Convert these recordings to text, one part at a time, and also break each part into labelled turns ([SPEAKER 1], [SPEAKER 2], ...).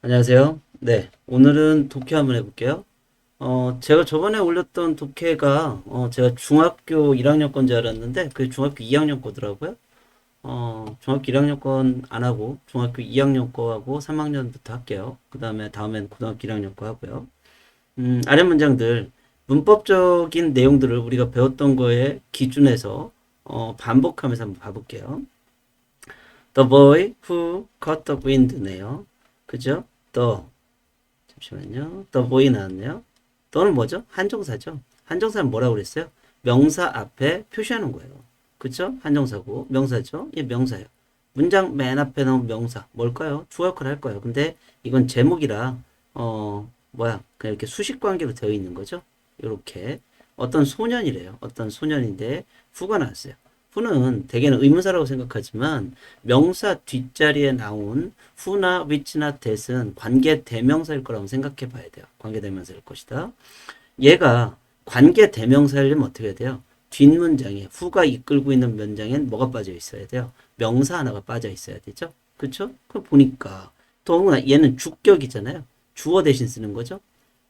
[SPEAKER 1] 안녕하세요. 네, 오늘은 독해 한번 해볼게요. 제가 저번에 올렸던 독해가 제가 중학교 1학년 건 줄 알았는데 그게 중학교 2학년 거더라고요. 중학교 1학년 건 안 하고 중학교 2학년 거 하고 3학년부터 할게요. 그 다음에 다음엔 고등학교 1학년 거 하고요. 아래 문장들 문법적인 내용들을 우리가 배웠던 거에 기준해서 반복하면서 한번 봐볼게요. The boy who caught the wind네요. 그죠? The 잠시만요. The boy 나왔네요. 더는 뭐죠? 한정사죠. 한정사는 뭐라고 그랬어요? 명사 앞에 표시하는 거예요. 그쵸? 한정사고 명사죠. 예, 명사예요. 문장 맨 앞에 나온 명사 뭘까요? 주어 역할을 할 거예요. 근데 이건 제목이라 그냥 이렇게 수식 관계로 되어 있는 거죠. 이렇게 어떤 소년이래요. 어떤 소년인데 후가 나왔어요. 후는 대개는 의문사라고 생각하지만 명사 뒷자리에 나온 후나 which나 that은 관계 대명사일 거라고 생각해 봐야 돼요. 관계 대명사일 것이다. 얘가 관계 대명사이려면 어떻게 해야 돼요? 뒷문장에 후가 이끌고 있는 문장엔 뭐가 빠져 있어야 돼요? 명사 하나가 빠져 있어야 되죠. 그쵸? 그럼 보니까 더구나 얘는 주격이잖아요. 주어 대신 쓰는 거죠.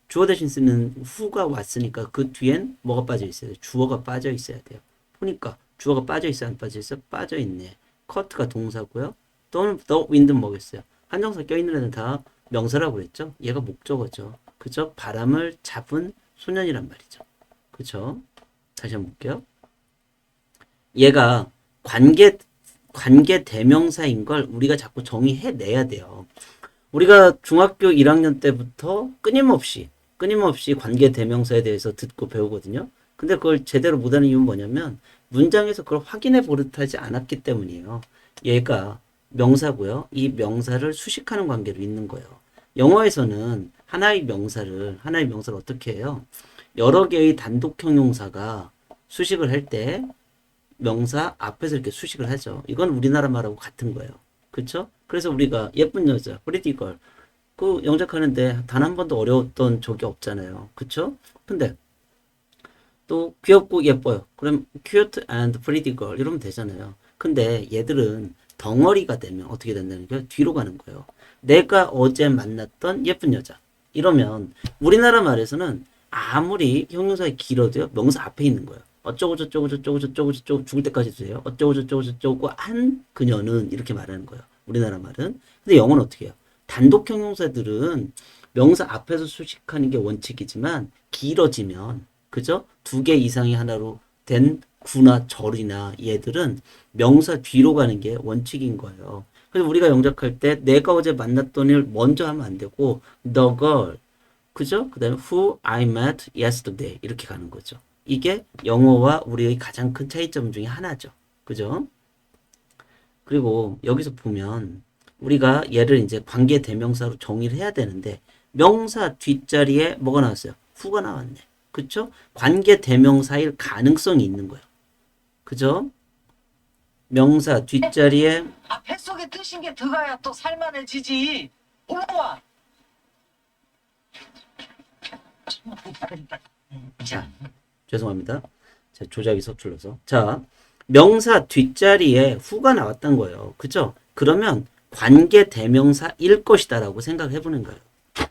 [SPEAKER 1] 주어 대신 쓰는 후가 왔으니까 그 뒤엔 뭐가 빠져 있어야 돼요? 주어가 빠져 있어야 돼요. 보니까 주어가 빠져 있어 안 빠져 있어? 빠져 있네. 커트가 동사고요. 또는 the wind는 뭐겠어요? 한정사 껴있는 애는 다 명사라고 그랬죠. 얘가 목적어죠. 그죠? 바람을 잡은 소년이란 말이죠. 그죠? 다시 한번 볼게요. 얘가 관계 대명사인 걸 우리가 자꾸 정의해내야 돼요. 우리가 중학교 1학년 때부터 끊임없이 관계 대명사에 대해서 듣고 배우거든요. 근데 그걸 제대로 못하는 이유는 뭐냐면 문장에서 그걸 확인해 보듯하지 않았기 때문이에요. 얘가 명사고요. 이 명사를 수식하는 관계로 있는 거예요. 영어에서는 하나의 명사를 어떻게 해요? 여러 개의 단독 형용사가 수식을 할 때 명사 앞에서 이렇게 수식을 하죠. 이건 우리나라 말하고 같은 거예요. 그렇죠? 그래서 우리가 예쁜 여자, pretty girl 그 영작하는데 단 한 번도 어려웠던 적이 없잖아요. 그쵸? 근데 또 귀엽고 예뻐요. 그럼 cute and pretty girl 이러면 되잖아요. 근데 얘들은 덩어리가 되면 어떻게 된다는 거예요? 뒤로 가는 거예요. 내가 어제 만났던 예쁜 여자. 이러면 우리나라 말에서는 아무리 형용사가 길어도요. 명사 앞에 있는 거예요. 어쩌고 저쩌고 저쩌고 저쩌고 저쩌고 죽을 때까지 돼요. 어쩌고 저쩌고 저쩌고 한 그녀는 이렇게 말하는 거예요. 우리나라 말은. 근데 영어는 어떻게 해요? 단독 형용사들은 명사 앞에서 수식하는 게 원칙이지만 길어지면 그죠? 두 개 이상이 하나로 된 구나 절이나 얘들은 명사 뒤로 가는 게 원칙인 거예요. 그래서 우리가 영작할 때 내가 어제 만났던 일 먼저 하면 안 되고 the girl 그죠? 그 다음에 who I met yesterday 이렇게 가는 거죠. 이게 영어와 우리의 가장 큰 차이점 중에 하나죠. 그죠? 그리고 여기서 보면 우리가 얘를 이제 관계 대명사로 정의를 해야 되는데 명사 뒷자리에 뭐가 나왔어요? 후가 나왔네. 그쵸? 관계 대명사일 가능성이 있는 거예요. 그죠? 명사 뒷자리에
[SPEAKER 2] 뱃속에 드신 게 들어가야 또 살만해지지. 올라와.
[SPEAKER 1] 자, 죄송합니다. 자, 조작이 서툴러서. 자, 명사 뒷자리에 후가 나왔던 거예요. 그죠? 그러면 관계 대명사일 것이다라고 생각해 보는 거예요.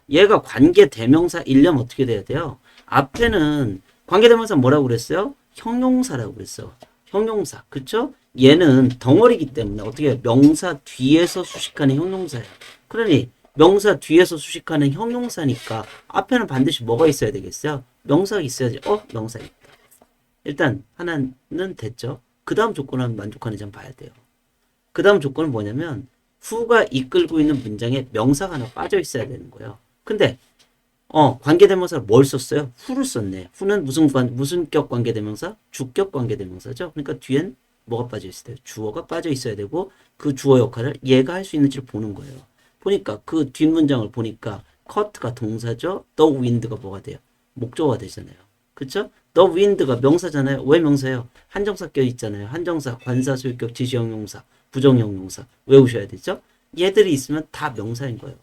[SPEAKER 1] 얘가 관계 대명사이려면 어떻게 돼야 돼요? 앞에는 관계 대명사 뭐라고 그랬어요? 형용사라고 그랬어. 형용사. 그쵸? 얘는 덩어리기 때문에 어떻게 해요? 명사 뒤에서 수식하는 형용사예요. 그러니 명사 뒤에서 수식하는 형용사니까 앞에는 반드시 뭐가 있어야 되겠어요? 명사가 있어야지. 명사 있다. 일단 하나는 됐죠. 그 다음 조건은 만족하는지 한번 봐야 돼요. 그 다음 조건은 뭐냐면 후가 이끌고 있는 문장에 명사가 하나 빠져 있어야 되는 거예요. 근데 관계대명사를 뭘 썼어요? 후를 썼네. 후는 무슨 격 관계대명사? 주격 관계대명사죠. 그러니까 뒤엔 뭐가 빠져 있어야 돼요? 주어가 빠져 있어야 되고 그 주어 역할을 얘가 할 수 있는지를 보는 거예요. 보니까 그 뒷문장을 보니까 cut가 동사죠. the wind가 뭐가 돼요? 목적어가 되잖아요. 그쵸? the wind가 명사잖아요. 왜 명사예요? 한정사 껴 있잖아요. 한정사, 관사, 소유격, 지시형용사, 부정형용사 외우셔야 되죠? 얘들이 있으면 다 명사인 거예요.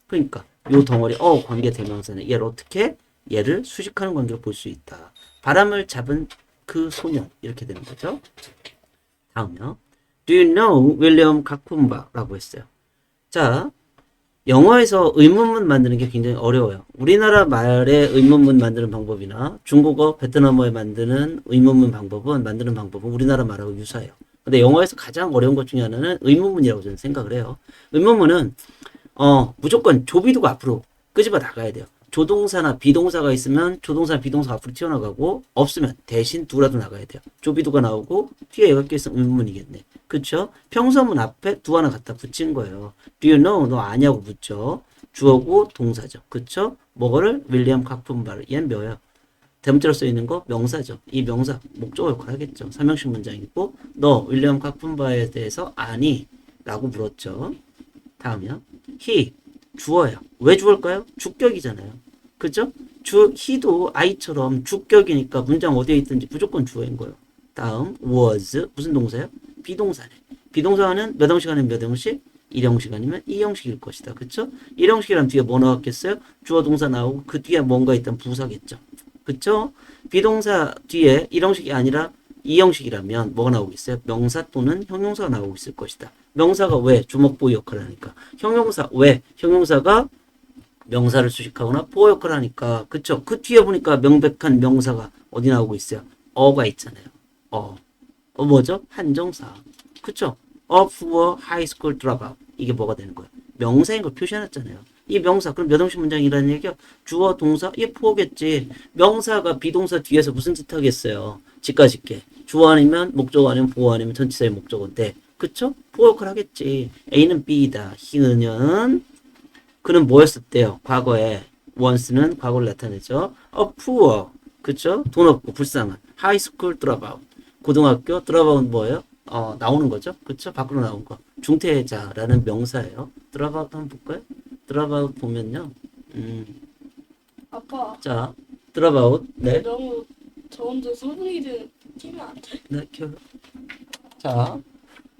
[SPEAKER 1] 그러니까 요 덩어리 관계 대명사는 얘를 어떻게 얘를 수식하는 관계로 볼 수 있다. 바람을 잡은 그 소년 이렇게 되는 거죠. 다음요. Do you know William Kakumba라고 했어요. 자, 영어에서 의문문 만드는 게 굉장히 어려워요. 우리나라 말의 의문문 만드는 방법이나 중국어, 베트남어에 만드는 의문문 방법은 만드는 방법은 우리나라 말하고 유사해요. 근데 영어에서 가장 어려운 것 중에 하나는 의문문이라고 저는 생각을 해요. 의문문은 무조건 조비두가 앞으로 끄집어 나가야 돼요. 조동사나 비동사가 있으면 조동사, 비동사 앞으로 튀어나가고 없으면 대신 두라도 나가야 돼요. 조비두가 나오고 뒤에 얘가 껴있으면 의문문이겠네. 그쵸? 평서문 앞에 두 하나 갖다 붙인 거예요. Do you know? 너 아냐고 묻죠. 주어고 동사죠. 그쵸? 뭐를? 윌리엄 카픈바르. 얘는 뭐예요? 대문자로 써있는 거 명사죠. 이 명사 목적어 역할을 하겠죠. 삼형식 문장이고 너 윌리엄 카픈바에 대해서 아니? 라고 물었죠. 다음이요. he 주어예요. 왜 주어일까요? 주격이잖아요. 그죠? he도 I처럼 주격이니까 문장 어디에 있든지 무조건 주어인 거예요. 다음 was 무슨 동사예요? 비동사네. 비동사는 몇 형식 아니면 몇 형식? 1형식 아니면 2형식일 것이다. 그쵸? 1형식이란 뒤에 뭐 나왔겠어요? 주어 동사 나오고 그 뒤에 뭔가 있던 부사겠죠. 그쵸? 비동사 뒤에 1형식이 아니라 2형식이라면 뭐가 나오겠어요? 명사 또는 형용사가 나오고 있을 것이다. 명사가 왜? 주먹보호 역할을 하니까. 형용사 왜? 형용사가 명사를 수식하거나 보호 역할을 하니까. 그쵸? 그 뒤에 보니까 명백한 명사가 어디 나오고 있어요? 어가 있잖아요. 뭐죠? 한정사. 그쵸? for high school dropout. 이게 뭐가 되는 거예요? 명사인 걸 표시해놨잖아요. 이 명사, 그럼 몇 형식 문장이라는 얘기야? 주어, 동사, 얘 포겠지. 명사가 비동사 뒤에서 무슨 짓 하겠어요? 직가짓게. 주어 아니면 목적어 아니면 보어 아니면 전치사의 목적어인데. 그쵸? 보어 역할 하겠지. A는 B이다. 그는 뭐였었대요? 과거에. once는 과거를 나타내죠. poor. 그쵸? 돈 없고 불쌍한. high school dropout. 고등학교 dropout 뭐예요? 나오는 거죠. 그쵸? 밖으로 나온 거. 중퇴자라는 명사예요. dropout 한번 볼까요? dropout 보면요.
[SPEAKER 3] 아빠,
[SPEAKER 1] 자, dropout. 네.
[SPEAKER 3] 너무 저 혼자 소분이든 끼면 안 돼.
[SPEAKER 1] 네, 자,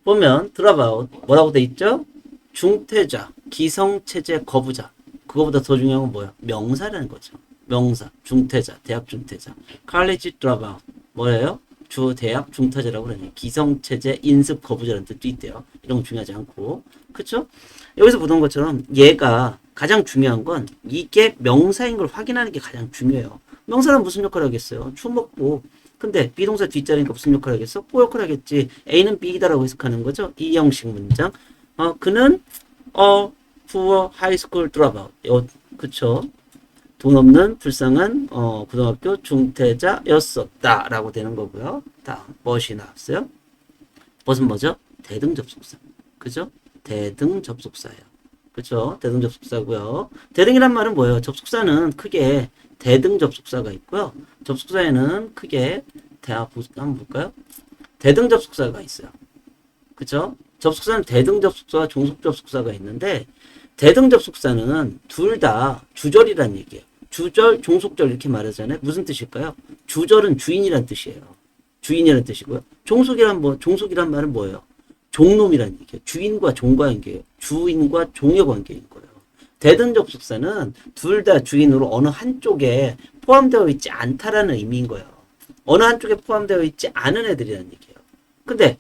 [SPEAKER 1] 보면 dropout 뭐라고 돼 있죠? 중퇴자, 기성체제 거부자. 그거보다 더 중요한 건 뭐야? 명사라는 거죠. 명사, 중퇴자, 대학 중퇴자. college dropout 뭐예요? 주 대학 중퇴자라고 그러네. 기성체제 인습 거부자라는 뜻도 있대요. 이런 거 중요하지 않고. 그쵸? 여기서 보던 것처럼 얘가 가장 중요한 건 이게 명사인 걸 확인하는 게 가장 중요해요. 명사는 무슨 역할을 하겠어요? 주먹보. 근데 비동사 뒷자리니까 무슨 역할을 하겠어? 보 역할을 하겠지. A는 B다라고 해석하는 거죠. 이 형식 문장. 그는 poor high school dropout. 그쵸? 돈 없는 불쌍한 고등학교 중퇴자였었다 라고 되는 거고요. 다음 much 나왔어요. much은 뭐죠? 대등 접속사. 그죠? 대등 접속사예요. 그죠? 대등 접속사고요. 대등이란 말은 뭐예요? 접속사는 크게 대등 접속사가 있고요. 접속사에는 크게 한번 볼까요? 대등 접속사가 있어요. 그죠? 접속사는 대등 접속사와 종속 접속사가 있는데 대등 접속사는 둘 다 주절이란 얘기예요. 주절, 종속절 이렇게 말하잖아요. 무슨 뜻일까요? 주절은 주인이란 뜻이에요. 주인이란 뜻이고요. 종속이란 말은 뭐예요? 종놈이란 얘기예요. 주인과 종과 관계예요. 주인과 종의 관계인 거예요. 대등 접속사는 둘 다 주인으로 어느 한쪽에 포함되어 있지 않다라는 의미인 거예요. 어느 한쪽에 포함되어 있지 않은 애들이라는 얘기예요. 근데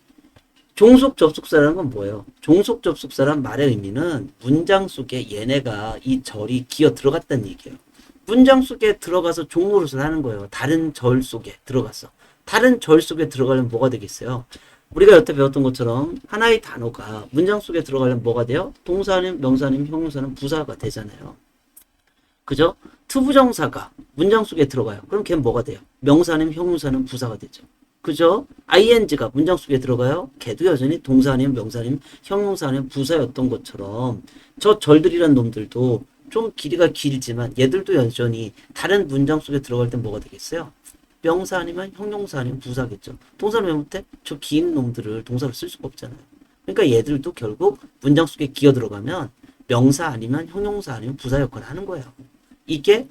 [SPEAKER 1] 종속 접속사라는 건 뭐예요? 종속 접속사란 말의 의미는 문장 속에 얘네가 이 절이 기어 들어갔다는 얘기예요. 문장 속에 들어가서 종노릇을 하는 거예요. 다른 절 속에 들어가서. 다른 절 속에 들어가려면 뭐가 되겠어요? 우리가 여태 배웠던 것처럼 하나의 단어가 문장 속에 들어가려면 뭐가 돼요? 동사 아니면 명사 아니면 형용사 아니면 부사가 되잖아요. 그죠? 투부정사가 문장 속에 들어가요. 그럼 걔는 뭐가 돼요? 명사 아니면 형용사 아니면 부사가 되죠. 그죠? ing가 문장 속에 들어가요. 걔도 여전히 동사 아니면 명사 아니면 형용사 아니면 부사였던 것처럼 저 절들이란 놈들도 좀 길이가 길지만 얘들도 여전히 다른 문장 속에 들어갈 땐 뭐가 되겠어요? 명사 아니면 형용사 아니면 부사겠죠. 동사는 왜 못해? 저 긴 놈들을 동사로 쓸 수가 없잖아요. 그러니까 얘들도 결국 문장 속에 기어 들어가면 명사 아니면 형용사 아니면 부사 역할을 하는 거예요. 이게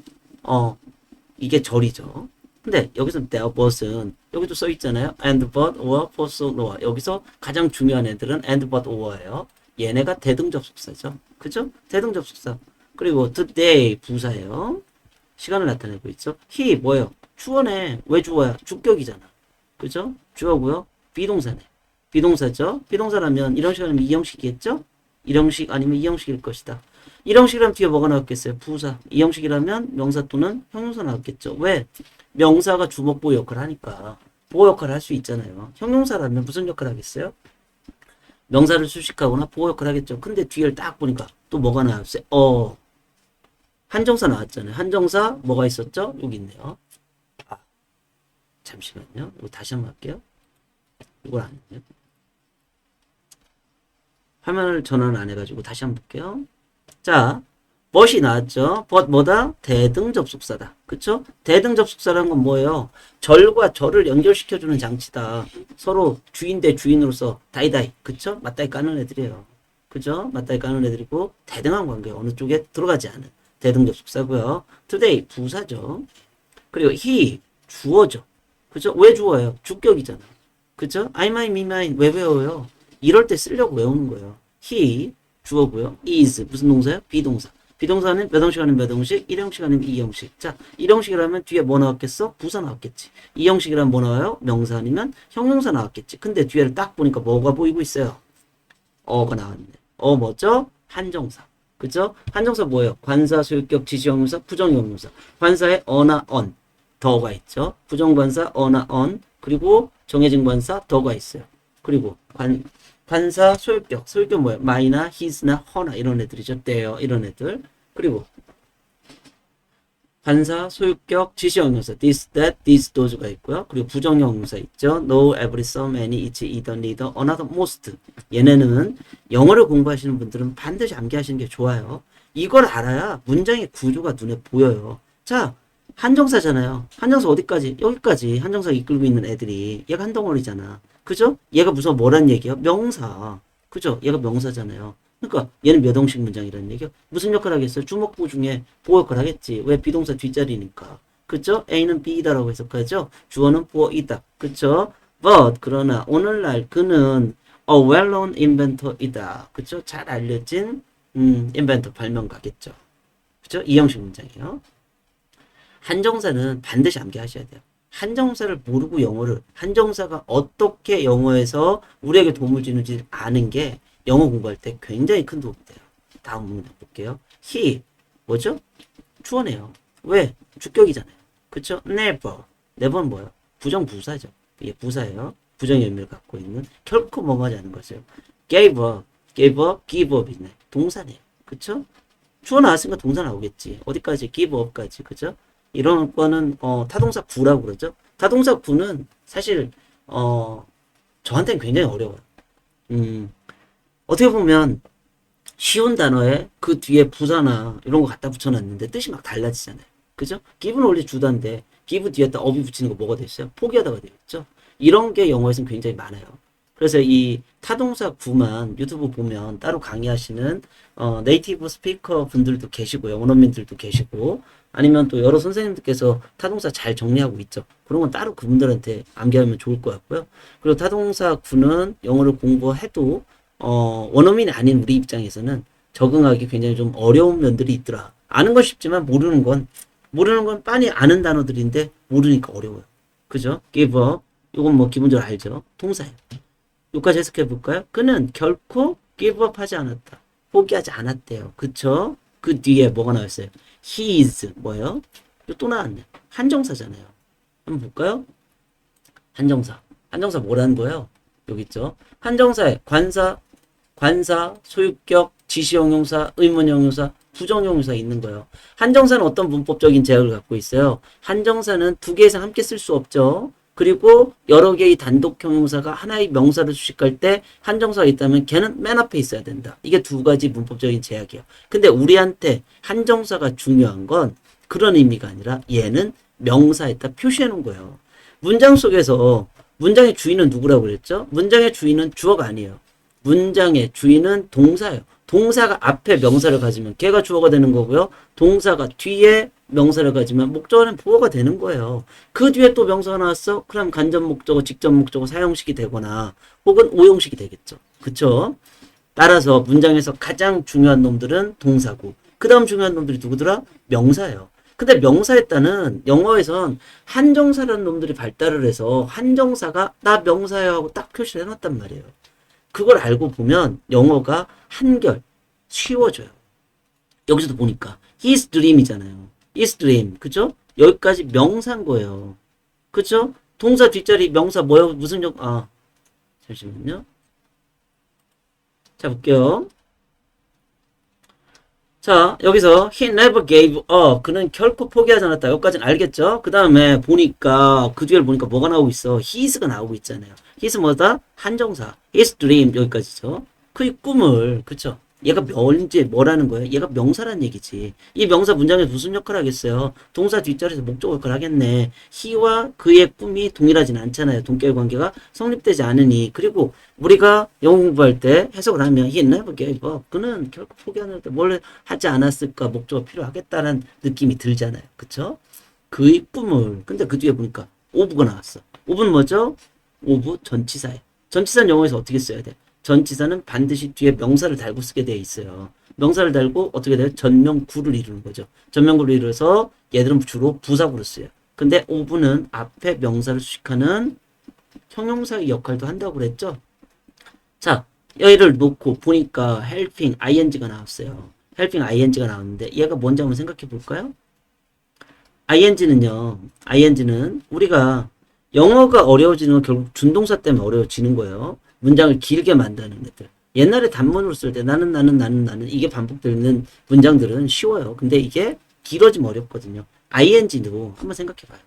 [SPEAKER 1] 절이죠. 근데 여기서 there but은 여기도 써 있잖아요. and but or for so or 여기서 가장 중요한 애들은 and but or예요. 얘네가 대등 접속사죠. 그죠? 대등 접속사. 그리고 today 부사예요. 시간을 나타내고 있죠. he 뭐예요? 주어네. 왜 주어야? 주격이잖아. 그죠? 주어고요. 비동사네. 비동사죠. 비동사라면 1형식 아니면 2형식이겠죠? 1형식 아니면 2형식일 것이다. 이 형식이라면 뒤에 뭐가 나왔겠어요? 부사. 이 형식이라면 명사 또는 형용사 나왔겠죠. 왜? 명사가 주목 보호 역할을 하니까 보호 역할을 할 수 있잖아요. 형용사라면 무슨 역할을 하겠어요? 명사를 수식하거나 보호 역할을 하겠죠. 근데 뒤를 딱 보니까 또 뭐가 나왔어요? 한정사 나왔잖아요. 한정사 뭐가 있었죠? 여기 있네요. 아, 잠시만요. 이거 다시 한번 할게요. 이걸 안 했네요. 화면을 전환 안 해가지고 다시 한번 볼게요. 자, 벗이 나왔죠. 벗 뭐다? 대등 접속사다. 그쵸? 대등 접속사라는 건 뭐예요? 절과 절을 연결시켜주는 장치다. 서로 주인 대 주인으로서 다이다이. 그쵸? 맞다이 까는 애들이에요. 그죠? 맞다이 까는 애들이고 대등한 관계. 어느 쪽에 들어가지 않은 대등 접속사고요. today 부사죠. 그리고 he 주어죠. 그죠? 왜 주어예요? 주격이잖아. 그죠? I, mine, me, mine. 왜 외워요? 이럴 때 쓰려고 외우는 거예요. he 주어고요. is 무슨 동사요? 비동사. 비동사는 몇 형식 하는 몇 형식? 1형식 하는 2형식. 자, 1형식이라면 뒤에 뭐 나왔겠어? 부사 나왔겠지. 2형식이라면 뭐 나와요? 명사 아니면 형용사 나왔겠지. 근데 뒤에를 딱 보니까 뭐가 보이고 있어요? 어가 나왔네. 뭐죠? 한정사. 그죠? 한정사 뭐예요? 관사, 소유격, 지시형용사, 부정형용사. 관사에 어나 on 더가 있죠. 부정관사 어나 on 그리고 정해진 관사 더가 있어요. 그리고 관사 소유격 뭐예요? my나 his나 her나 이런 애들이죠. their 이런 애들. 그리고 관사 소유격 지시형용사 this, that, these, those가 있고요. 그리고 부정형용사 있죠. no, every, some, any, each, either, neither, another, most. 얘네는 영어를 공부하시는 분들은 반드시 암기하시는 게 좋아요. 이걸 알아야 문장의 구조가 눈에 보여요. 자, 한정사잖아요. 한정사 어디까지? 여기까지 한정사 이끌고 있는 애들이 얘가 한 덩어리잖아. 그죠? 얘가 무슨 뭐란 얘기야? 명사. 그죠? 얘가 명사잖아요. 그러니까 얘는 몇 형식 문장이라는 얘기야. 무슨 역할 하겠어요? 주목부 중에 보호 역할 하겠지. 왜? 비동사 뒷자리니까. 그죠? A는 B이다라고 해석하죠. 주어는 보어이다. 그죠? But 그러나 오늘날 그는 a well-known inventor이다. 그죠? 잘 알려진 인벤터 발명가겠죠. 그죠? 이 형식 문장이에요. 한정사는 반드시 암기하셔야 돼요. 한정사를 모르고 영어를 한정사가 어떻게 영어에서 우리에게 도움을 주는지 아는 게 영어 공부할 때 굉장히 큰 도움이 돼요. 다음 문장 볼게요. he 뭐죠? 주어네요. 왜? 주격이잖아요. 그쵸? never는 뭐예요? 부정부사죠. 이게 부사예요. 부정의 의미를 갖고 있는 결코 뭐하지 않은 것이에요. gave up이네. 동사네요. 그쵸? 주어 나왔으니까 동사 나오겠지. 어디까지? give up까지. 그죠? 이런 거는 타동사 구라고 그러죠. 타동사 구는 사실 저한테는 굉장히 어려워요. 어떻게 보면 쉬운 단어에 그 뒤에 부사나 이런 거 갖다 붙여놨는데 뜻이 막 달라지잖아요. 그죠? give는 원래 주다인데 give 뒤에다 up이 붙이는 거 뭐가 됐어요? 포기하다가 되겠죠. 이런 게 영어에서는 굉장히 많아요. 그래서 이 타동사 구만 유튜브 보면 따로 강의하시는 네이티브 스피커 분들도 계시고요. 원어민들도 계시고 아니면 또 여러 선생님들께서 타동사 잘 정리하고 있죠. 그런 건 따로 그분들한테 암기하면 좋을 것 같고요. 그리고 타동사 구는 영어를 공부해도 원어민이 아닌 우리 입장에서는 적응하기 굉장히 좀 어려운 면들이 있더라. 아는 건 쉽지만 모르는 건 빤히 아는 단어들인데 모르니까 어려워요. 그죠? give up 이건 뭐 기본적으로 알죠. 동사예요. 여기까지 해석해 볼까요? 그는 결코 give up 하지 않았다. 포기하지 않았대요. 그쵸? 그 뒤에 뭐가 나왔어요? his 뭐예요? 또 나왔네. 한정사잖아요. 한번 볼까요? 한정사 뭐라는 거예요? 여기 있죠. 한정사에 관사, 소유격, 지시형용사, 의문형용사, 부정형용사 있는 거예요. 한정사는 어떤 문법적인 제약을 갖고 있어요? 한정사는 두 개 이상 함께 쓸 수 없죠. 그리고 여러 개의 단독 형용사가 하나의 명사를 수식할 때 한정사가 있다면 걔는 맨 앞에 있어야 된다. 이게 두 가지 문법적인 제약이에요. 근데 우리한테 한정사가 중요한 건 그런 의미가 아니라 얘는 명사에다 표시해 놓은 거예요. 문장 속에서 문장의 주인은 누구라고 그랬죠? 문장의 주인은 주어가 아니에요. 문장의 주인은 동사예요. 동사가 앞에 명사를 가지면 걔가 주어가 되는 거고요. 동사가 뒤에 명사를 가지면 목적어는 보어가 되는 거예요. 그 뒤에 또 명사가 나왔어? 그럼 간접 목적어, 직접 목적어, 사형식이 되거나 혹은 오형식이 되겠죠. 그쵸? 따라서 문장에서 가장 중요한 놈들은 동사고 그 다음 중요한 놈들이 누구더라? 명사예요. 근데 명사에다는 영어에선 한정사라는 놈들이 발달을 해서 한정사가 나 명사예요 하고 딱 표시를 해놨단 말이에요. 그걸 알고 보면 영어가 한결 쉬워져요. 여기서도 보니까 his dream이잖아요. his dream. 그죠? 여기까지 명사인 거예요. 그죠? 동사 뒷자리 명사 뭐예요? 무슨 잠시만요. 자, 볼게요. 자, 여기서 he never gave up. 그는 결코 포기하지 않았다. 여기까지는 알겠죠? 그 다음에 보니까 그 뒤를 보니까 뭐가 나오고 있어? his가 나오고 있잖아요. his 뭐다? 한정사. his dream 여기까지죠. 그의 꿈을 그쵸? 얘가 뭔지 뭐라는 거예요? 얘가 명사란 얘기지. 이 명사 문장에서 무슨 역할을 하겠어요? 동사 뒷자리에서 목적 역할을 하겠네. he와 그의 꿈이 동일하진 않잖아요. 동격 관계가 성립되지 않으니. 그리고 우리가 영어 공부할 때 해석을 하면 he never gave up. 그는 결코 포기하는 데 뭘 하지 않았을까? 목적이 필요하겠다는 느낌이 들잖아요. 그쵸? 그의 꿈을. 근데 그 뒤에 보니까 of가 나왔어. of는 뭐죠? of 전치사예요. 전치사는 영어에서 어떻게 써야 돼? 전치사는 반드시 뒤에 명사를 달고 쓰게 되어 있어요. 명사를 달고 어떻게 돼요? 전명구를 이루는 거죠. 전명구를 이루어서 얘들은 주로 부사구로 쓰여요. 근데 of는 앞에 명사를 수식하는 형용사의 역할도 한다고 그랬죠? 자, 얘를 놓고 보니까 helping ing가 나왔어요. helping ing가 나왔는데 얘가 뭔지 한번 생각해 볼까요? ing는 우리가 영어가 어려워지는 건 결국 준동사 때문에 어려워지는 거예요. 문장을 길게 만드는 애들. 옛날에 단문으로 쓸 때 나는 이게 반복되는 문장들은 쉬워요. 근데 이게 길어지면 어렵거든요. ing도 한번 생각해봐요.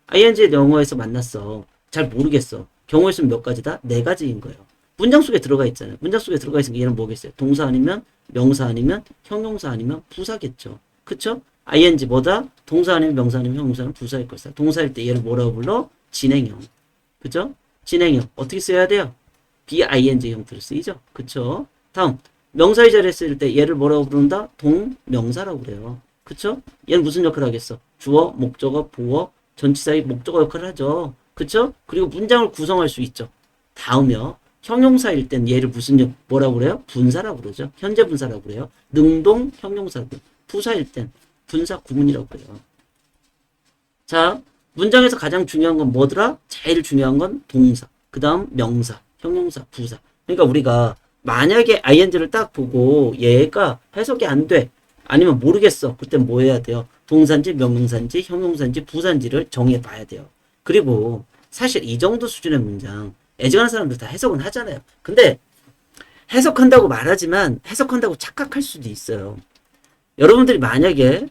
[SPEAKER 1] ing의 영어에서 만났어. 잘 모르겠어. 경우의 수는 몇 가지다? 네 가지인 거예요. 문장 속에 들어가 있잖아요. 문장 속에 들어가 있으니까 얘는 뭐겠어요? 동사 아니면 명사 아니면 형용사 아니면 부사겠죠. 그쵸? ing 뭐다? 동사 아니면 명사 아니면 형용사는 부사일 것이다. 동사일 때 얘를 뭐라고 불러? 진행형. 그죠? 진행형. 어떻게 써야 돼요? BING 형태로 쓰이죠? 그쵸? 다음. 명사의 자리에 쓸 때 얘를 뭐라고 부른다? 동명사라고 그래요. 그쵸? 얘는 무슨 역할을 하겠어? 주어, 목적어, 보어, 전치사의 목적어 역할을 하죠. 그쵸? 그리고 문장을 구성할 수 있죠. 다음이요. 형용사일 땐 얘를 뭐라고 그래요? 분사라고 그러죠. 현재 분사라고 그래요. 능동 형용사들. 부사일 땐 분사 구문이라고 그래요. 자, 문장에서 가장 중요한 건 뭐더라? 제일 중요한 건 동사. 그 다음 명사, 형용사, 부사. 그러니까 우리가 만약에 ing를 딱 보고 얘가 해석이 안 돼. 아니면 모르겠어. 그때 뭐 해야 돼요? 동사인지 명사인지 형용사인지 부사인지를 정해 봐야 돼요. 그리고 사실 이 정도 수준의 문장 애정하는 사람들 다 해석은 하잖아요. 근데 해석한다고 말하지만 해석한다고 착각할 수도 있어요. 여러분들이 만약에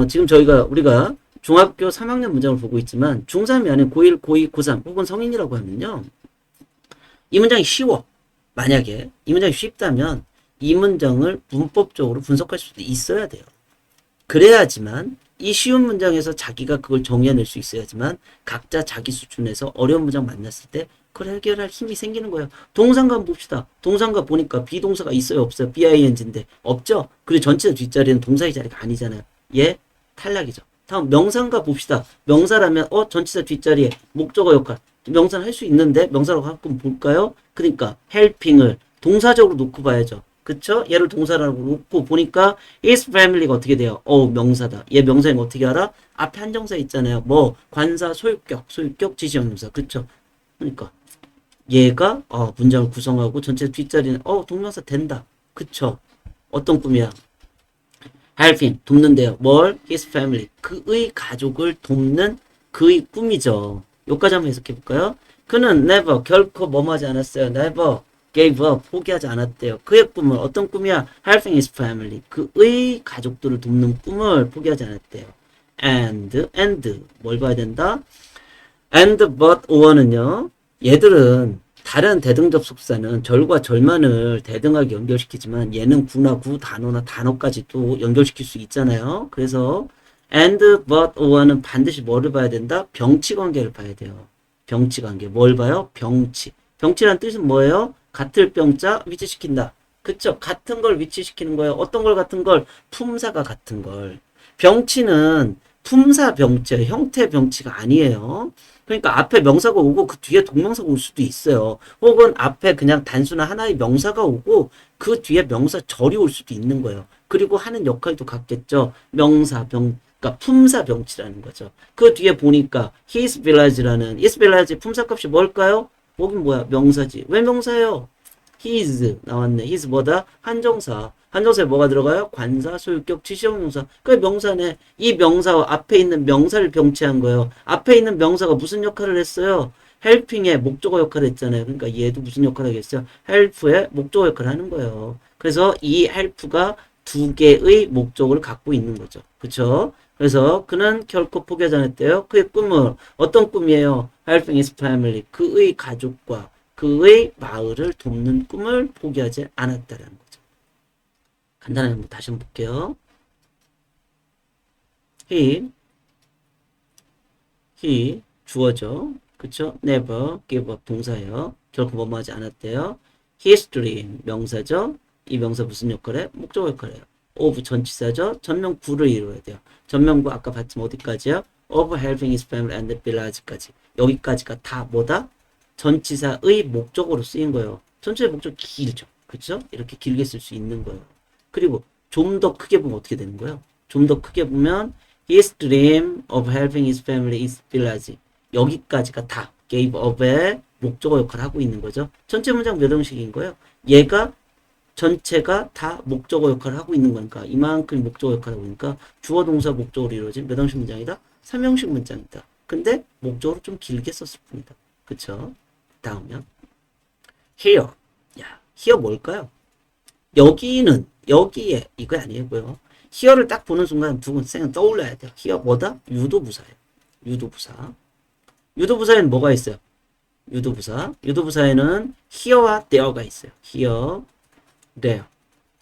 [SPEAKER 1] 지금 우리가 중학교 3학년 문장을 보고 있지만 중3이 아닌 고1, 고2, 고3 혹은 성인이라고 하면요. 이 문장이 쉬워. 만약에 이 문장이 쉽다면 이 문장을 문법적으로 분석할 수도 있어야 돼요. 그래야지만 이 쉬운 문장에서 자기가 그걸 정의해낼 수 있어야지만 각자 자기 수준에서 어려운 문장 만났을 때 그걸 해결할 힘이 생기는 거예요. 동사인가 한번 봅시다. 동사인가 보니까 비동사가 있어요? 없어요? BING인데 없죠? 그리고 전체 뒷자리는 동사의 자리가 아니잖아요. 얘 탈락이죠. 다음 명사인가 봅시다. 명사라면 전치사 뒷자리에 목적어 역할 명사는 할 수 있는데 명사라고 가끔 볼까요? 그러니까 helping을 동사적으로 놓고 봐야죠. 그쵸? 얘를 동사라고 놓고 보니까 his family가 어떻게 돼요? 명사다. 얘 명사인 거 어떻게 알아? 앞에 한정사 있잖아요. 뭐 관사, 소유격, 지시형용사. 그쵸? 그러니까 얘가 문장을 구성하고 전체 뒷자리는 동명사 된다. 그쵸? 어떤 꿈이야? helping 돕는데요. 뭘? his family 그의 가족을 돕는 그의 꿈이죠. 여기까지 한번 해석해 볼까요? 그는 never 결코 뭐하지 않았어요. never gave up 포기하지 않았대요. 그의 꿈은 어떤 꿈이야? helping his family 그의 가족들을 돕는 꿈을 포기하지 않았대요. and 뭘 봐야 된다? and but or는요. 얘들은 다른 대등접속사는 절과 절만을 대등하게 연결시키지만 얘는 구나 구, 단어나 단어까지도 연결시킬 수 있잖아요. 그래서 and, but, or는 반드시 뭐를 봐야 된다? 병치 관계를 봐야 돼요. 병치 관계. 뭘 봐요? 병치. 병치란 뜻은 뭐예요? 같을 병자 위치시킨다. 그쵸? 같은 걸 위치시키는 거예요. 어떤 걸 같은 걸? 품사가 같은 걸. 병치는 품사 병치예요. 형태 병치가 아니에요. 그러니까 앞에 명사가 오고 그 뒤에 동명사가 올 수도 있어요. 혹은 앞에 그냥 단순한 하나의 명사가 오고 그 뒤에 명사절이 올 수도 있는 거예요. 그리고 하는 역할도 같겠죠. 명사, 그러니까 품사 병치라는 거죠. 그 뒤에 보니까 his village 품사값이 뭘까요? 뭐긴 뭐야? 명사지. 왜 명사예요? his 나왔네. his 뭐다? 한정사. 한정사에 뭐가 들어가요? 관사, 소유격, 지시형용사. 그 명사네. 이 명사와 앞에 있는 명사를 병치한 거예요. 앞에 있는 명사가 무슨 역할을 했어요? helping의 목적어 역할을 했잖아요. 그러니까 얘도 무슨 역할을 하겠어요? help의 목적어 역할을 하는 거예요. 그래서 이 help가 두 개의 목적을 갖고 있는 거죠. 그쵸? 그래서 그는 결코 포기하지 않았대요. 그의 꿈은 어떤 꿈이에요? helping his family. 그의 가족과 그의 마을을 돕는 꿈을 포기하지 않았다라는 거죠. 간단하게 한번 다시 한번 볼게요. he 주어죠. 그쵸? never give up 동사예요. 결코 뭐뭐하지 않았대요. his dream 명사죠. 이 명사 무슨 역할해? 목적어 역할해요. of 전치사죠. 전명구를 이루어야 돼요. 전명구 아까 봤지만 어디까지요? of helping his family and the village까지. 여기까지가 다 뭐다? 전치사의 목적으로 쓰인 거예요. 전치사의 목적 길죠. 그쵸? 이렇게 길게 쓸 수 있는 거예요. 그리고 좀 더 크게 보면 어떻게 되는 거예요? 좀 더 크게 보면 his dream of helping his family is village. 여기까지가 다 gave up의 목적어 역할을 하고 있는 거죠. 전체 문장 몇 형식인 거예요? 얘가 전체가 다 목적어 역할을 하고 있는 거니까 이만큼 목적어 역할을 하고 있으니까 주어 동사 목적어로 이루어진 몇 형식 문장이다? 3형식 문장이다. 근데 목적어로 좀 길게 썼을 뿐이다. 그쵸? 다음이요. here. 야, here 뭘까요? 여기는 여기에 이거 아니고요. here를 딱 보는 순간 두 군생은 떠올려야 돼요. here 뭐다? 유도부사예요. 유도부사. 유도부사에는 뭐가 있어요? 유도부사. 유도부사에는 here와 there가 있어요. here, there.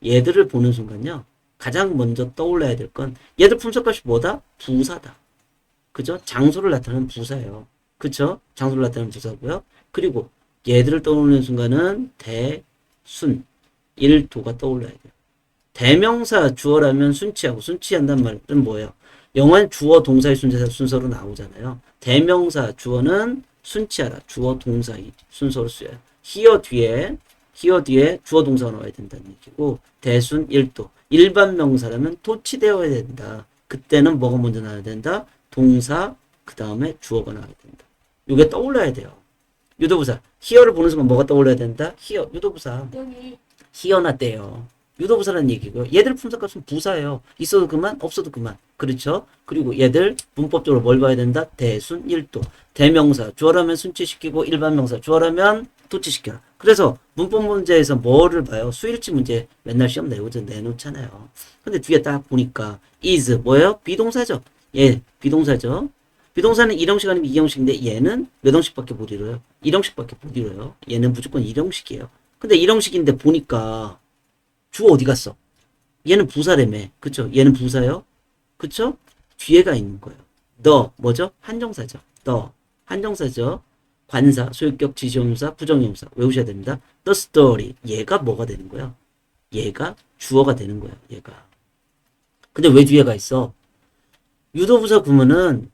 [SPEAKER 1] 얘들을 보는 순간요. 가장 먼저 떠올려야 될 건 얘들 품속값이 뭐다? 부사다. 그죠? 장소를 나타내는 부사예요. 그쵸? 장소를 나타내는 부사고요. 그리고 얘들을 떠오르는 순간은 대순, 일도가 떠올라야 돼요. 대명사 주어라면 순치하고 순치한단 말은 뭐예요? 영어는 주어 동사의 순서로 나오잖아요. 대명사 주어는 순치하라. 주어 동사의 순서로 쓰여요. here 뒤에 주어 동사가 나와야 된다는 얘기고 대순 일도. 일반 명사라면 도치되어야 된다. 그때는 뭐가 먼저 나와야 된다? 동사 그 다음에 주어가 나와야 된다. 이게 떠올라야 돼요. 유도부사. here를 보는 순간 뭐가 떠올라야 된다? here. 유도부사.
[SPEAKER 3] 여기
[SPEAKER 1] here나 there요. 유도부사라는 얘기고요. 얘들 품사값은 부사예요. 있어도 그만, 없어도 그만. 그렇죠? 그리고 얘들 문법적으로 뭘 봐야 된다? 대순 일도. 대명사 주어라면 순치시키고 일반 명사 주어라면 도치시켜라. 그래서 문법 문제에서 뭐를 봐요? 수일치 문제 맨날 시험 내놓잖아요. 근데 뒤에 딱 보니까 is 뭐예요? 비동사죠. 예, 비동사죠. 비동사는 1형식 아니면 2형식인데 얘는 몇 형식밖에 못 이뤄요? 1형식밖에 못 이뤄요. 얘는 무조건 1형식이에요. 근데 1형식인데 보니까 주어 어디 갔어? 얘는 부사라며. 그쵸? 얘는 부사요. 그쵸? 뒤에가 있는 거예요. the 뭐죠? 한정사죠. the 한정사죠. 관사, 소유격, 지시형용사, 부정형용사 외우셔야 됩니다. the story 얘가 뭐가 되는 거야? 얘가 주어가 되는 거야. 얘가. 근데 왜 뒤에가 있어? 유도부사 구문은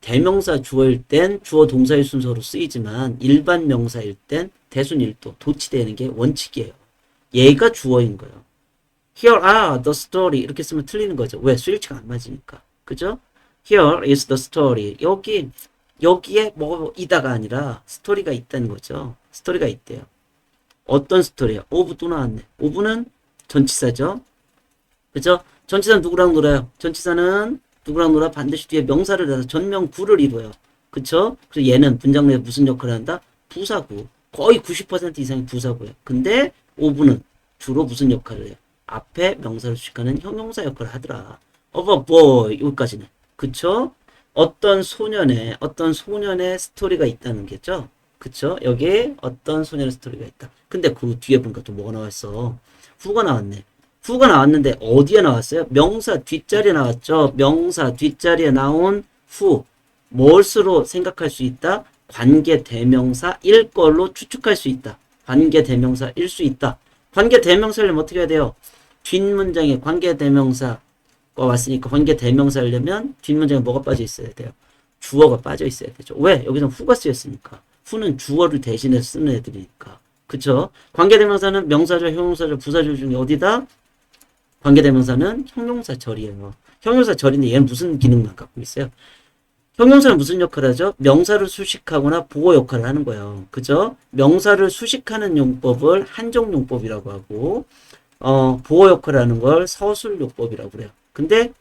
[SPEAKER 1] 대명사 주어일 땐 주어 동사의 순서로 쓰이지만 일반 명사일 땐 대순 일도 도치되는 게 원칙이에요. 얘가 주어인 거예요. Here are the story 이렇게 쓰면 틀리는 거죠. 왜? 수일치가 안 맞으니까. 그죠? Here is the story. 여기에 뭐 이다가 아니라 스토리가 있다는 거죠. 스토리가 있대요. 어떤 스토리야? of 또 나왔네. of는 전치사죠. 그죠? 전치사는 누구랑 놀아요? 전치사는 누구랑 놀아? 반드시 뒤에 명사를 대서 전명구를 이루어요. 그쵸? 그래서 얘는 문장 내에 무슨 역할을 한다? 부사구. 거의 90% 이상이 부사구예요. 근데 of는 주로 무슨 역할을 해요? 앞에 명사를 수식하는 형용사 역할을 하더라. of a boy 여기까지는. 그쵸? 어떤 소년의 스토리가 있다는 게죠. 그쵸? 여기에 어떤 소년의 스토리가 있다. 근데 그 뒤에 보니까 또 뭐가 나왔어? 후가 나왔네. 후가 나왔는데 어디에 나왔어요? 명사 뒷자리에 나왔죠. 명사 뒷자리에 나온 후. 무엇으로 생각할 수 있다? 관계 대명사일 걸로 추측할 수 있다. 관계 대명사일 수 있다. 관계 대명사려면 어떻게 해야 돼요? 뒷문장에 관계 대명사가 왔으니까 관계 대명사려면 뒷문장에 뭐가 빠져 있어야 돼요? 주어가 빠져 있어야 되죠. 왜? 여기서 후가 쓰였으니까. 후는 주어를 대신해서 쓰는 애들이니까. 그쵸? 관계 대명사는 명사절, 형용사절, 부사절 중에 어디다? 관계 대명사는 형용사절이에요. 형용사절인데 얘는 무슨 기능만 갖고 있어요? 형용사는 무슨 역할을 하죠? 명사를 수식하거나 보호 역할을 하는 거예요. 그죠? 명사를 수식하는 용법을 한정용법이라고 하고 보호 역할을 하는 걸 서술요법이라고 그래요. 근데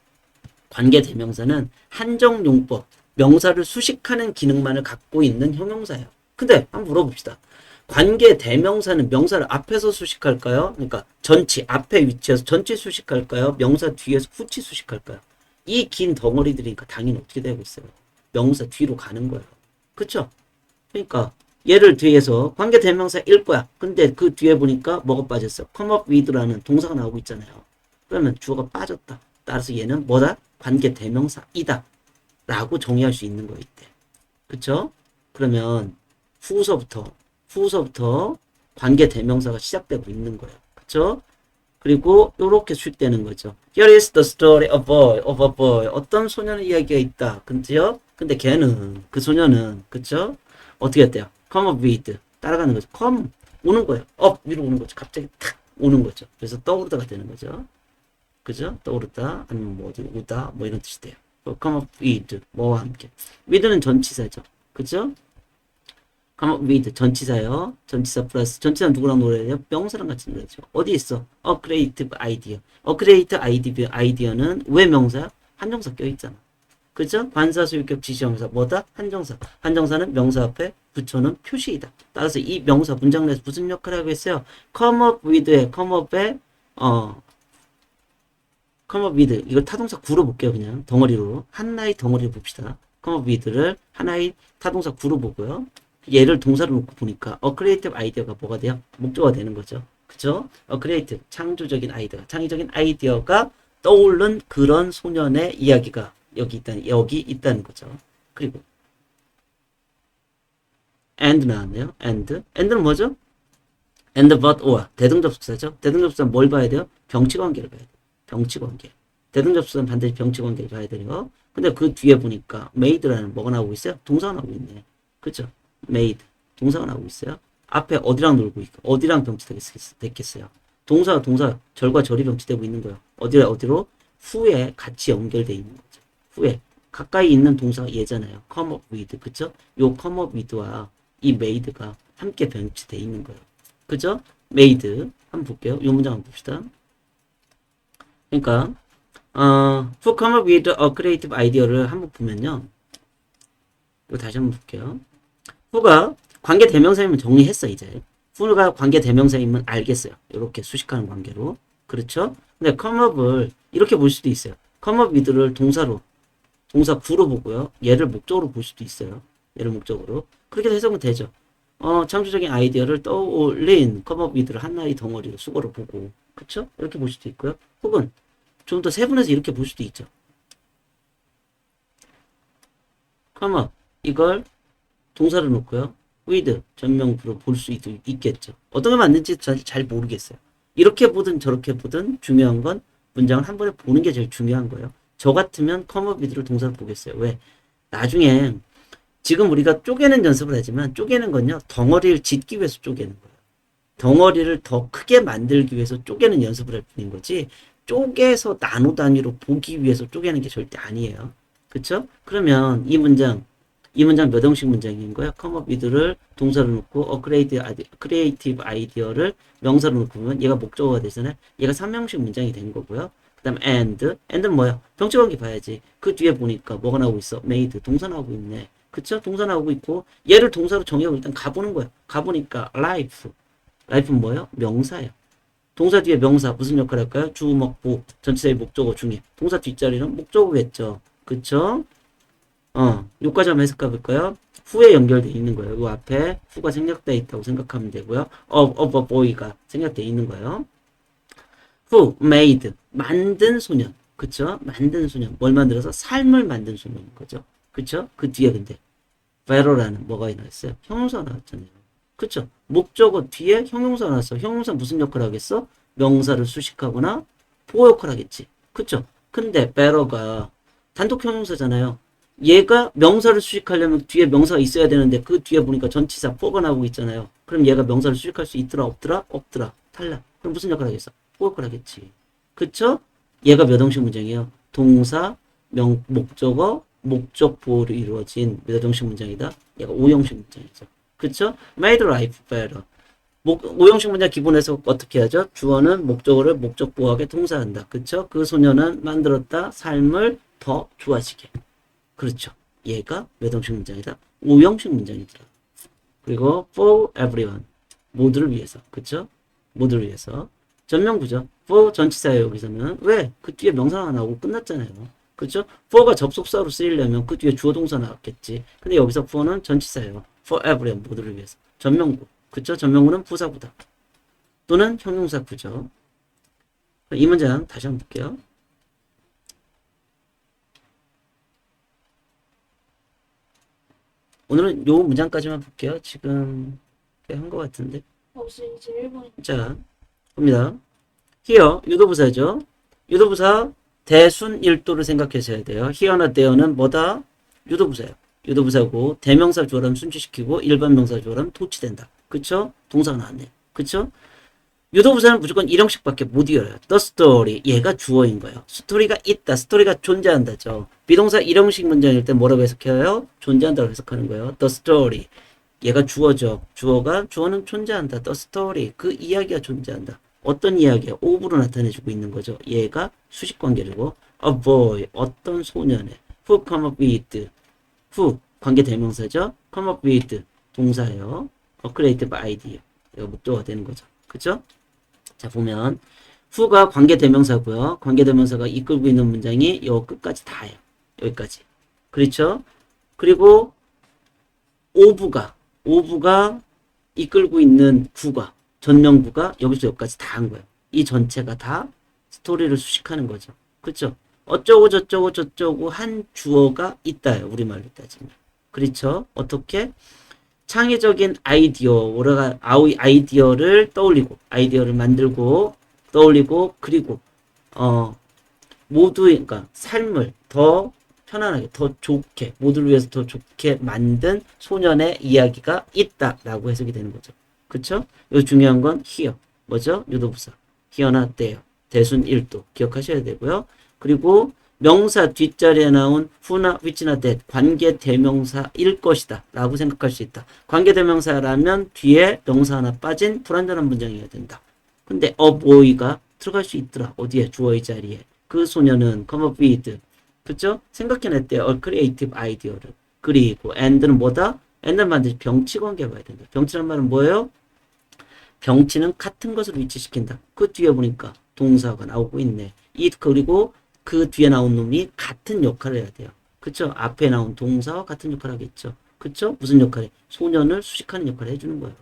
[SPEAKER 1] 관계대명사는 한정용법, 명사를 수식하는 기능만을 갖고 있는 형용사예요. 근데 한번 물어봅시다. 관계대명사는 명사를 앞에서 수식할까요? 그러니까 전치, 앞에 위치해서 전치 수식할까요? 명사 뒤에서 후치 수식할까요? 이 긴 덩어리들이니까 당연히 어떻게 되고 있어요? 명사 뒤로 가는 거예요. 그쵸? 그러니까 얘를 뒤에서 관계대명사일 거야. 근데 그 뒤에 보니까 뭐가 빠졌어? come up with라는 동사가 나오고 있잖아요. 그러면 주어가 빠졌다. 따라서 얘는 뭐다? 관계대명사이다. 라고 정의할 수 있는 거 이때. 그쵸? 그러면 후서부터 관계대명사가 시작되고 있는 거예요. 그쵸? 그리고 요렇게 수익되는 거죠. Here is the story of a boy. 어떤 소년의 이야기가 있다. 그죠? 근데 걔는, 그 소년은, 그쵸? 어떻게 했대요? come up with. 따라가는 거죠. come. 오는 거예요. up. 위로 오는 거죠. 갑자기 탁 오는 거죠. 그래서 떠오르다가 되는 거죠. 그죠? 떠오르다. 아니면 뭐 어디 오다. 뭐 이런 뜻이 돼요. come up with. 뭐와 함께. with는 전치사죠. 그죠? come up with 전치사요. 전치사 플러스 전치사 누구랑 노래해요? 명사랑 같이 노래죠. 어디 있어? a creative idea. a creative idea는 왜 명사야? 한정사 껴있잖아. 그죠? 관사수 유격 지시형사 뭐다? 한정사. 한정사는 명사 앞에 붙여놓은 표시이다. 따라서 이 명사 문장 내에서 무슨 역할을 하고 있어요? come up with에 come up에 come up with 이걸 타동사 구로 볼게요. 그냥 덩어리로 하나의 덩어리로 봅시다. come up with를 하나의 타동사 구로 보고요. 얘를 동사로 놓고 보니까 a creative idea가 뭐가 돼요? 목조가 되는 거죠. 그죠? a creative 창조적인 아이디어, 창의적인 아이디어가 떠오른 그런 소년의 이야기가 여기 있다는 거죠. 그리고 and 나왔네요. and는 뭐죠? and but or 대등접속사죠. 대등접속사는 뭘 봐야 돼요? 병치관계를 봐야 돼요. 병치관계. 대등접속사는 반드시 병치관계를 봐야 돼요. 근데 그 뒤에 보니까 made라는 뭐가 나오고 있어요? 동사가 나오고 있네. 그죠? made 동사가 나오고 있어요. 앞에 어디랑 놀고 있고 어디랑 병치됐겠어요? 동사 절과 절이 병치되고 있는 거예요. 어디로? 후에 같이 연결되어 있는 거죠. 후에 가까이 있는 동사가 얘잖아요. come up with 그쵸? 요 come up with와 이 made가 함께 병치되어 있는 거예요. 그죠? made 한번 볼게요. 요 문장 한번 봅시다. 그러니까 who come up with a creative idea를 한번 보면요. 이거 다시 한번 볼게요. who가 관계 대명사이면 정리했어 이제. who가 관계 대명사이면 알겠어요. 이렇게 수식하는 관계로. 그렇죠? 근데 come up을 이렇게 볼 수도 있어요. come up with를 동사 구로 보고요. 얘를 목적으로 볼 수도 있어요. 얘를 목적으로. 그렇게 해석은 되죠. 창조적인 아이디어를 떠올린 come up with를 하나의 덩어리로 수거로 보고. 그쵸? 이렇게 볼 수도 있고요. 혹은 좀 더 세분해서 이렇게 볼 수도 있죠. come up 이걸 동사를 놓고요. with 전명부로 볼 수 있겠죠. 어떤 게 맞는지 잘 모르겠어요. 이렇게 보든 저렇게 보든 중요한 건 문장을 한 번에 보는 게 제일 중요한 거예요. 저 같으면 come up with를 동사로 보겠어요. 왜? 나중에 지금 우리가 쪼개는 연습을 하지만 쪼개는 건요. 덩어리를 짓기 위해서 쪼개는 거예요. 덩어리를 더 크게 만들기 위해서 쪼개는 연습을 할 뿐인 거지 쪼개서 나노 단위로 보기 위해서 쪼개는 게 절대 아니에요. 그쵸? 그러면 이 문장 몇 형식 문장인 거예요? come up with를 동사로 놓고 creative idea를 명사로 놓고 보면 얘가 목적어가 되잖아요. 얘가 3형식 문장이 된 거고요. 그 다음 and는 뭐야? 병치관계 봐야지. 그 뒤에 보니까 뭐가 나오고 있어? made 동사 나오고 있네. 그쵸? 동사 나오고 있고 얘를 동사로 정의하고 일단 가보는 거예요. 가보니까 life는 뭐예요? 명사예요. 동사 뒤에 명사 무슨 역할 할까요? 주, 목, 보 전치사의 목적어 중에 동사 뒷자리는 목적어겠죠. 그쵸? 요까지 한번 해석해 볼까요? 후에 연결되어 있는 거예요. 요 앞에 후가 생략되어 있다고 생각하면 되고요. of a boy가 생략되어 있는 거예요. who made 만든 소년. 그쵸? 만든 소년. 뭘 만들어서? 삶을 만든 소년인 거죠. 그쵸? 그 뒤에 근데 better라는 뭐가 나왔어요? 형용사가 나왔잖아요. 그쵸? 목적어 뒤에 형용사가 나왔어. 형용사 무슨 역할을 하겠어? 명사를 수식하거나 보호 역할을 하겠지. 그쵸? 근데 better가 단독 형용사잖아요. 얘가 명사를 수식하려면 뒤에 명사가 있어야 되는데 그 뒤에 보니까 전치사 for가 나오고 있잖아요. 그럼 얘가 명사를 수식할 수 있더라 없더라? 없더라. 탈락. 그럼 무슨 역할을 하겠어? for 역할을 하겠지. 그쵸? 얘가 몇 형식 문장이에요? 동사, 목적어, 목적 보호로 이루어진 몇 형식 문장이다? 얘가 5형식 문장이죠. 그쵸? made life better. 오형식 문장 기본에서 어떻게 하죠? 주어는 목적어를 목적보호하게 동사한다. 그쵸? 그 소녀는 만들었다. 삶을 더 좋아지게. 그렇죠. 얘가 몇 형식 문장이다? 오형식 문장이더라. 그리고 for everyone. 모두를 위해서. 그쵸? 모두를 위해서. 전명구죠. for 전치사예요. 여기서는. 왜? 그 뒤에 명사가 나오고 끝났잖아요. 그쵸? for가 접속사로 쓰이려면 그 뒤에 주어 동사 나왔겠지. 근데 여기서 for는 전치사예요. for everyone. 모두를 위해서. 전명구. 그쵸? 전명구는 부사구다. 또는 형용사구죠. 이 문장 다시 한번 볼게요. 오늘은 요 문장까지만 볼게요. 지금 한 것 같은데.
[SPEAKER 3] 벌써 이제 1번.
[SPEAKER 1] 자, 봅니다. here 유도부사죠. 유도부사 대순일도를 생각하셔야 돼요. here나 there는 뭐다? 유도부사예요. 유도부사고 대명사 주어라면 순치시키고 일반 명사 주어라면 도치된다. 그쵸? 동사가 나왔네. 그쵸? 유도부사는 무조건 일형식밖에 못 이어요. The story. 얘가 주어인 거예요. 스토리가 있다. 스토리가 존재한다죠. 비동사 일형식 문장일 때 뭐라고 해석해요? 존재한다고 해석하는 거예요. The story. 얘가 주어죠. 주어는 존재한다. The story. 그 이야기가 존재한다. 어떤 이야기야? of로 나타내주고 있는 거죠. 얘가 수식관계이고 a boy. 어떤 소년의 who come up with. who 관계 대명사죠. come up with 동사예요. a creative idea. 이거 목적어가 되는 거죠. 그쵸? 자, 보면 who가 관계 대명사고요. 관계 대명사가 이끌고 있는 문장이 요 끝까지 다예요. 여기까지. 그렇죠? 그리고 of가 이끌고 있는 구가 전명구가 여기서 여기까지 다 한 거예요. 이 전체가 다 스토리를 수식하는 거죠. 그렇죠? 어쩌고 저쩌고 저쩌고 한 주어가 있다요. 우리말로 따지면. 그렇죠? 어떻게? 창의적인 아이디어를 떠올리고 아이디어를 만들고 떠올리고 그리고 그러니까 삶을 더 편안하게 더 좋게 모두를 위해서 더 좋게 만든 소년의 이야기가 있다라고 해석이 되는 거죠. 그쵸? 여기 중요한 건 here 뭐죠? 유도부사 here나 there 대순 1도 기억하셔야 되고요. 그리고 명사 뒷자리에 나온 who나 which나 that 관계 대명사일 것이다 라고 생각할 수 있다. 관계 대명사라면 뒤에 명사 하나 빠진 불완전한 문장이어야 된다. 근데 a boy가 들어갈 수 있더라. 어디에? 주어의 자리에. 그 소녀는 come up with 그쵸? 생각해냈대요. a creative idea를. 그리고 and는 뭐다? and는 반드시 병치 관계 봐야 된다. 병치란 말은 뭐예요? 병치는 같은 것을 위치시킨다. 그 뒤에 보니까 동사가 나오고 있네. 그리고 그 뒤에 나온 놈이 같은 역할을 해야 돼요. 그쵸? 앞에 나온 동사와 같은 역할을 하겠죠. 그쵸? 무슨 역할이? 소년을 수식하는 역할을 해주는 거예요.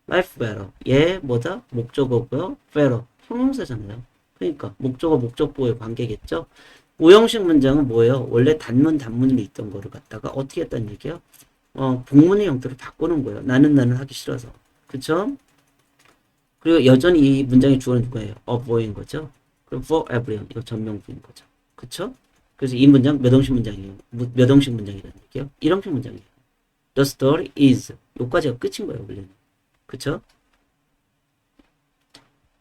[SPEAKER 1] life better. 얘 뭐다? 목적어고요. better. 형용사잖아요. 그러니까 목적어 목적보호의 관계겠죠. 오형식 문장은 뭐예요? 원래 단문으로 있던 거를 갖다가 어떻게 했다는 얘기예요? 복문의 형태로 바꾸는 거예요. 나는 하기 싫어서. 그쵸? 그리고 여전히 이 문장의 주어는 누구예요? a boy인 거죠. 그럼 for everyone 이거 전명부인 거죠. 그쵸? 그래서 이 문장 몇 형식 문장이에요? 몇 형식 문장이라는 얘기예요? 1형식 문장이에요. The story is 여기까지가 끝인 거예요. 원래는. 그쵸?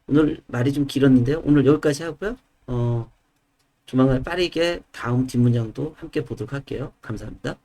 [SPEAKER 1] 오늘 말이 좀 길었는데요. 오늘 여기까지 하고요. 조만간 빠르게 다음 뒷문장도 함께 보도록 할게요. 감사합니다.